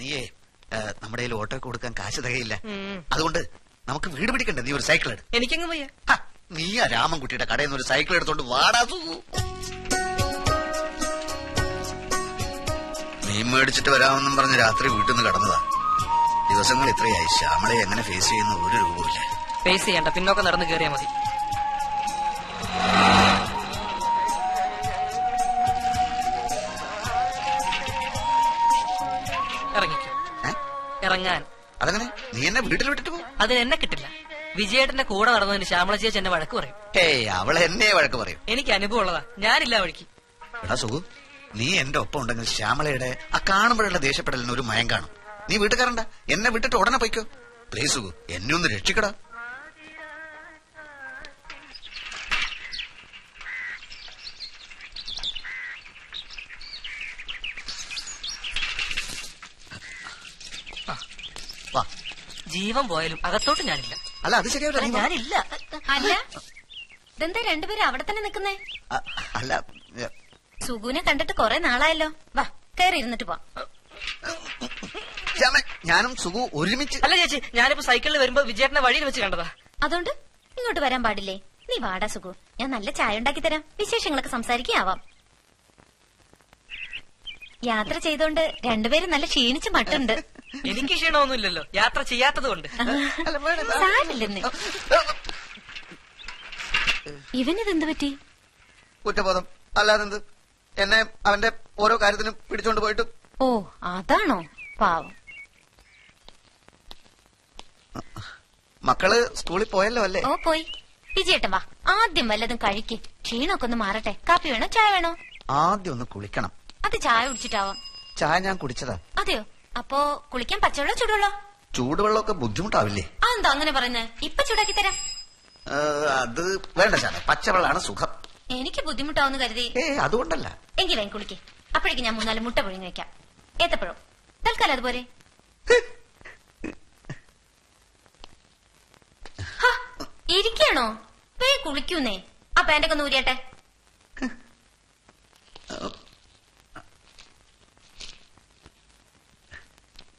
നീയേ നമ്മുടെ കയ്യിൽ ഓട്ടോ കൊടുക്കാൻ കാശ് തികയില്ല. അതുകൊണ്ട് നമുക്ക് വീട് പിടിക്കണ്ട. നീ ഒരു സൈക്കിൾ എടു. എനിക്കങ്ങ് വയ്യ. നീ ആ രാമൻകുട്ടിയുടെ കടയിൽ നിന്ന് ഒരു സൈക്കിൾ എടുത്തോണ്ട് വാടാ സുഖു. മീൻ മേടിച്ചിട്ട് വരാമെന്നും പറഞ്ഞ് രാത്രി വീട്ടിൽ നിന്ന് കടന്നതാ. ദിവസങ്ങൾ ഇത്രയായി. ശ്യാമളെ എങ്ങനെ ഫേസ് ചെയ്യുന്ന ഒരു രൂപമില്ല. ഫേസ് ചെയ്യണ്ട, പിന്നോക്കം നടന്ന് കയറിയാ മതി. ഇറങ്ങിക്കോ. ഇറങ്ങാൻ. അതങ്ങനെ നീ എന്നെ വീട്ടിൽ വിട്ടിട്ട് പോകും? അതിന് എന്നെ കിട്ടില്ല. വിജയേട്ടന്റെ കൂടെ നടന്നതിന് ശ്യാമള ചേച്ചി എന്നെ വഴക്ക് പറയും. അവളെ എന്നെ വഴക്ക് പറയും. എനിക്ക് അനുഭവം ഉള്ളതാ, ഞാനില്ല വഴിക്ക്. എടാ സുഖു, നീ എന്റെ ഒപ്പം ഉണ്ടെങ്കിൽ ശ്യാമളയുടെ ആ കാണുമ്പോഴുള്ള ദേഷ്യപ്പെടലിന് ഒരു മയം കാണും. നീ വീട്ടിൽ കയറണ്ട, എന്നെ വിട്ടിട്ട് ഉടനെ പോയിക്കോ. പ്ലീസ് സുഖു, എന്നെ ഒന്ന് രക്ഷിക്കടാ. ജീവൻ പോയാലും അകത്തോട്ട് ഞാനില്ല. അല്ല അത് ശരിയാവില്ല. ഞാനില്ല. അല്ല, ഇതെന്താ രണ്ടുപേരും അവിടെ തന്നെ നിക്കുന്നേ? അല്ല, സുഗുനെ കണ്ടിട്ട് കൊറേ നാളായല്ലോ. വാ, കയറി ഇരുന്നിട്ട് പോ. ഞാനും സുഗു ഒരുമിച്ച്. അല്ല ചേച്ചി, ഞാനിപ്പോ സൈക്കിളിൽ വരുമ്പോ വിജയേട്ടനെ വഴിയിൽ വെച്ച് കണ്ടതാ. അതുകൊണ്ട് ഇങ്ങോട്ട് വരാൻ പാടില്ലേ? നീ വാടാ സുഗു, ഞാൻ നല്ല ചായ ഉണ്ടാക്കി തരാം. വിശേഷങ്ങളൊക്കെ സംസാരിക്കാവാം. യാത്ര ചെയ്തോണ്ട് രണ്ടുപേരും നല്ല ക്ഷീണിച്ച് മട്ടുണ്ട്. എനിക്ക് ക്ഷീണമൊന്നുമില്ലല്ലോ, യാത്ര ചെയ്യാത്തത് കൊണ്ട്. സാരില്ലെന്ന്. ഇവനിതെന്ത് പറ്റി? കുറ്റബോധം അല്ലാതെന്ത്. എന്നെ അവന്റെ ഓരോ കാര്യത്തിനും പിടിച്ചോണ്ട് പോയിട്ട്. ഓ, അതാണോ? പാവം. മക്കള് സ്കൂളിൽ പോയല്ലോ അല്ലേ? ഓ, പോയി. വിജയേട്ടൻ വാ, ആദ്യം വല്ലതും കഴിക്ക്. ക്ഷീണമൊക്കെ ഒന്ന് മാറട്ടെ. കാപ്പി വേണോ ചായ വേണോ? ആദ്യം ഒന്ന് കുളിക്കണം. അത് ചായ കുടിച്ചിട്ടാവാം. ചായ ഞാൻ കുടിച്ചതാ. അതെയോ? അപ്പോ കുളിക്കാൻ പച്ചവെള്ളം ചൂടുവെള്ളോ? ചൂടുവെള്ളമൊക്കെ ബുദ്ധിമുട്ടാവില്ലേ? അതെന്താ അങ്ങനെ പറയുന്നേ? ഇപ്പൊ ചൂടാക്കി തരാം. അത് വേണ്ട ചായ, പച്ചവെള്ളമാണ് സുഖം. എനിക്ക് ബുദ്ധിമുട്ടാവുന്ന കരുതി. അതുകൊണ്ടല്ല. എങ്കിലും കുളിക്ക്. അപ്പോഴേക്കും ഞാൻ 3-4 മുട്ട പുഴുങ്ങി വെക്കാം. ഏത്തപ്പഴം തൽക്കാലം അതുപോലെ. ഇരിക്കണോ? വേ കുളിക്കൂന്നേ. ആ പാന്റൊക്കെ ഒന്ന് ഊരിയട്ടെ.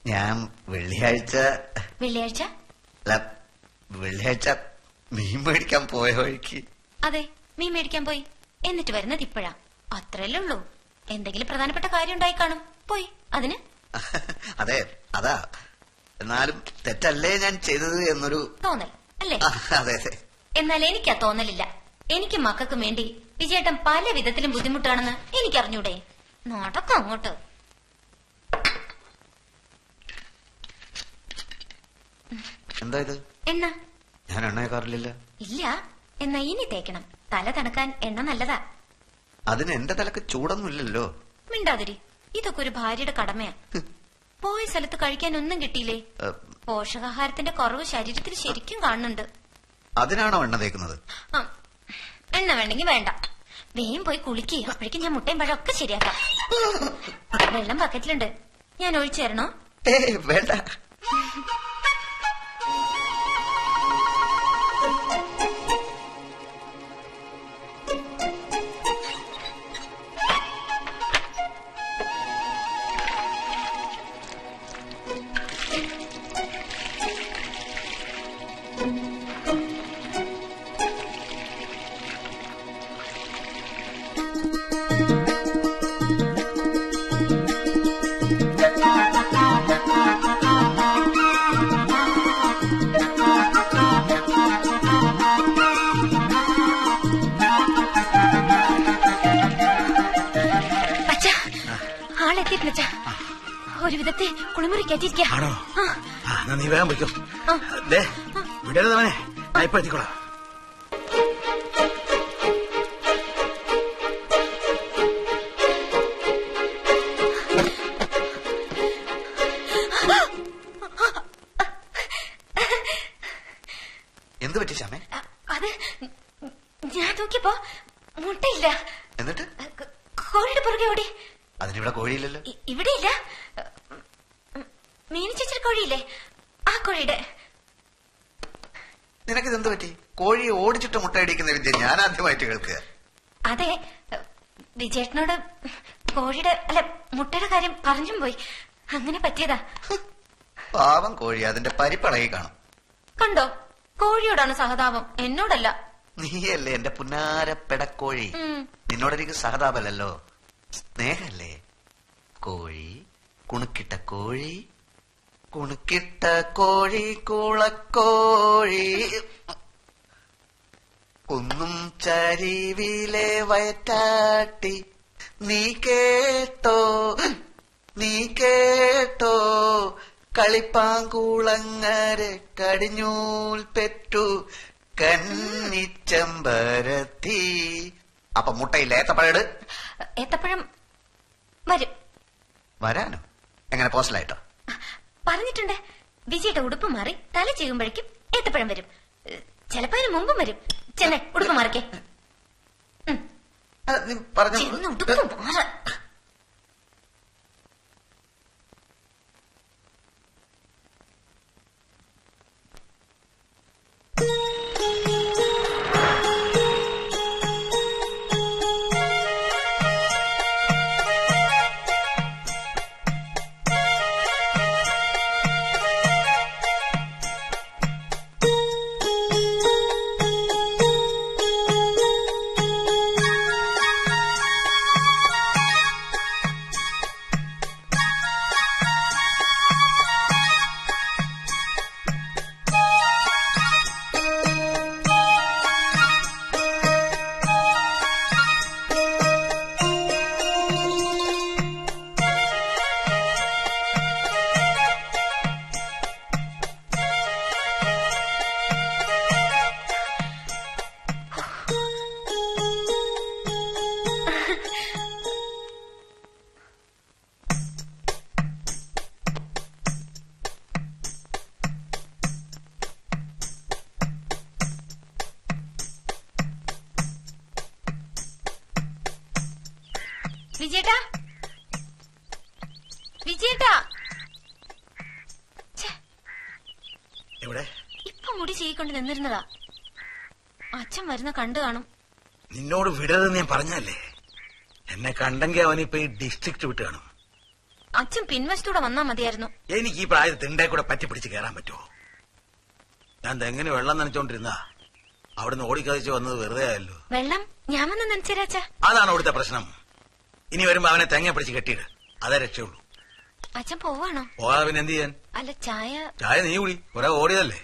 ഞാൻ വെള്ളിയാഴ്ച മീൻ മേടിക്കാൻ പോയ വഴിക്ക്. അതെ, മീൻ മേടിക്കാൻ പോയി. എന്നിട്ട് വരുന്നത് ഇപ്പോഴാ. അത്രയല്ലേ ഉള്ളൂ. എന്തെങ്കിലും പ്രധാനപ്പെട്ട കാര്യം ഉണ്ടായി കാണും. പോയി. അതിന് അതെ, അതാ. എന്നാലും തെറ്റല്ലേ ഞാൻ ചെയ്തത് എന്നൊരു തോന്നൽ അല്ലേ? അതെ അതെ. എന്നാൽ എനിക്കാ തോന്നലില്ല. എനിക്ക് മക്കൾക്കും വേണ്ടി വിജയേട്ടൻ പല വിധത്തിലും ബുദ്ധിമുട്ടാണെന്ന് എനിക്കറിഞ്ഞൂടെ? നടക്കം അങ്ങോട്ട്. എന്താ ഇത്? എണ്ണ. ഞാൻ എണ്ണ തേക്കാറില്ല. ഇല്ല, എന്നാ ഇനി തേക്കണം. തല തണുക്കാൻ എണ്ണ നല്ലതാ. അതിന് എന്റെ തലക്ക് ചൂടൊന്നുമില്ലല്ലോ. മിണ്ടാതിരി. ഇതൊക്കെ ഒരു ഭാര്യയുടെ കടമയാ. പോയ സ്ഥലത്ത് കഴിക്കാൻ ഒന്നും കിട്ടിയില്ലേ? പോഷകാഹാരത്തിന്റെ കുറവ് ശരീരത്തിൽ ശരിക്കും കാണുന്നുണ്ട്. അതിനാണോ എണ്ണ തേക്കുന്നത്? എണ്ണ വേണ്ടെങ്കിൽ വേണ്ട. വേഗം പോയി കുളിക്കുക. അപ്പോഴേക്കും ഞാൻ മുട്ടയും പഴം ഒക്കെ ശരിയാക്കാം. വെള്ളം ബക്കറ്റിലുണ്ട്, ഞാൻ ഒഴിച്ചു തരണോ? വേണ്ട. ഒരു വിധത്തെ കുളിമുറി കയറ്റിയിരിക്കാണോ? നീ വേഗം പോയിക്കോ. വിടരുതവനെ, ഞാൻ ഇപ്പൊ എത്തിക്കോളാം. എന്ത് പറ്റി ശ്യാമേ? അത് ഞാൻ നോക്കിയപ്പോ മുട്ടയില്ല. എന്നിട്ട് കോഴിയുടെ പുറകെ ഓടി. അതിനിവിടെ കോഴിയില്ലല്ലോ. ഇവിടെ ഇല്ല. മീനിച്ചൊരു കോഴിയില്ലേ, ആ കോഴിയുടെ. നിനക്കിതെന്ത് പറ്റി? കോഴിയെ ഓടിച്ചിട്ട് മുട്ടയടിക്കുന്ന വിദ്യ ഞാൻ ആദ്യമായിട്ട് കേൾക്കുക. അതെ, വിജയേട്ടനോട് കോഴിയുടെ അല്ല മുട്ടയുടെ കാര്യം പറഞ്ഞും പോയി. അങ്ങനെ പറ്റിയതാ. പാവം കോഴി അതിന്റെ പരിപ്പളകി കാണും. കണ്ടോ, കോഴിയോടാണ് സഹതാപം, എന്നോടല്ല. നീയല്ലേ എന്റെ പുന്നാര പെടക്കോഴി. ഉം. നിന്നോടെനിക്ക് സഹതാപമല്ലല്ലോ, സ്നേഹല്ലേ. കോഴി കുണുക്കിട്ട കോഴി, കുണുക്കിട്ട കോഴി കുളക്കോഴി, കുന്നും ചരിവിലെ വയറ്റാട്ടി. നീ കേട്ടോ, നീ കേട്ടോ, കളിപ്പാങ്കുളങ്ങരെ കടിഞ്ഞൂൽ പെറ്റു കന്നിച്ചമ്പരത്തി. അപ്പൊ മുട്ടയില്ല ഏത്തപ്പഴട്. ഏത്തപ്പഴം വരും. വരാനോ? എങ്ങനെ പോസ്റ്റലായിട്ടോ? പറഞ്ഞിട്ടുണ്ട്. വിജയുടെ ഉടുപ്പ് മാറി തല ചെയ്യുമ്പോഴേക്കും ഏത്തപ്പഴം വരും. ചിലപ്പോ അതിന് മുമ്പും വരും. ചെന്നേ ഉടുപ്പ് മാറിക്കേ. നീ പറഞ്ഞു. ചെന്ന് ഉടുപ്പ് മാറ. വിജയേട്ടാ, വിജയേട്ടാ. എവിടെ? ഇപ്പൊ മുടി ചെയ്യിക്കൊണ്ട് നിന്നിരുന്നതാ. അച്ഛൻ വരുന്ന കണ്ടു കാണും. നിന്നോട് വിടരുതെന്ന് ഞാൻ പറഞ്ഞല്ലേ. എന്നെ കണ്ടെങ്കിൽ അവനിപ്പോ ഈ ഡിസ്ട്രിക്ട് വിട്ട് കാണും. അച്ഛൻ പിൻവശത്തൂടെ വന്നാ മതിയായിരുന്നു. എനിക്ക് ഈ പ്രായത്തിൽ തിണ്ടേ കൂടെ പറ്റി പിടിച്ച് കയറാൻ പറ്റുമോ? ഞാൻ തെങ്ങിന് വെള്ളം നനച്ചോണ്ടിരുന്നാ അവിടുന്ന് ഓടിക്കതിച്ച് വന്നത് വെറുതെ ആയല്ലോ. വെള്ളം ഞാൻ വന്ന് നനച്ചേരാച്ചാ. അതാണ് അവിടുത്തെ പ്രശ്നം. ഇനി വരുമ്പോ അവനെ തെങ്ങ പിടിച്ച് കെട്ടിയിട്, അതേ രക്ഷയുള്ളൂ. അച്ഛൻ പോവാണോ? പോകാതെ പിന്നെ എന്ത് ചെയ്യാൻ? അല്ല, ചായ. ചായ നീ കൂടി, കുറെ ഓടിയതല്ലേ.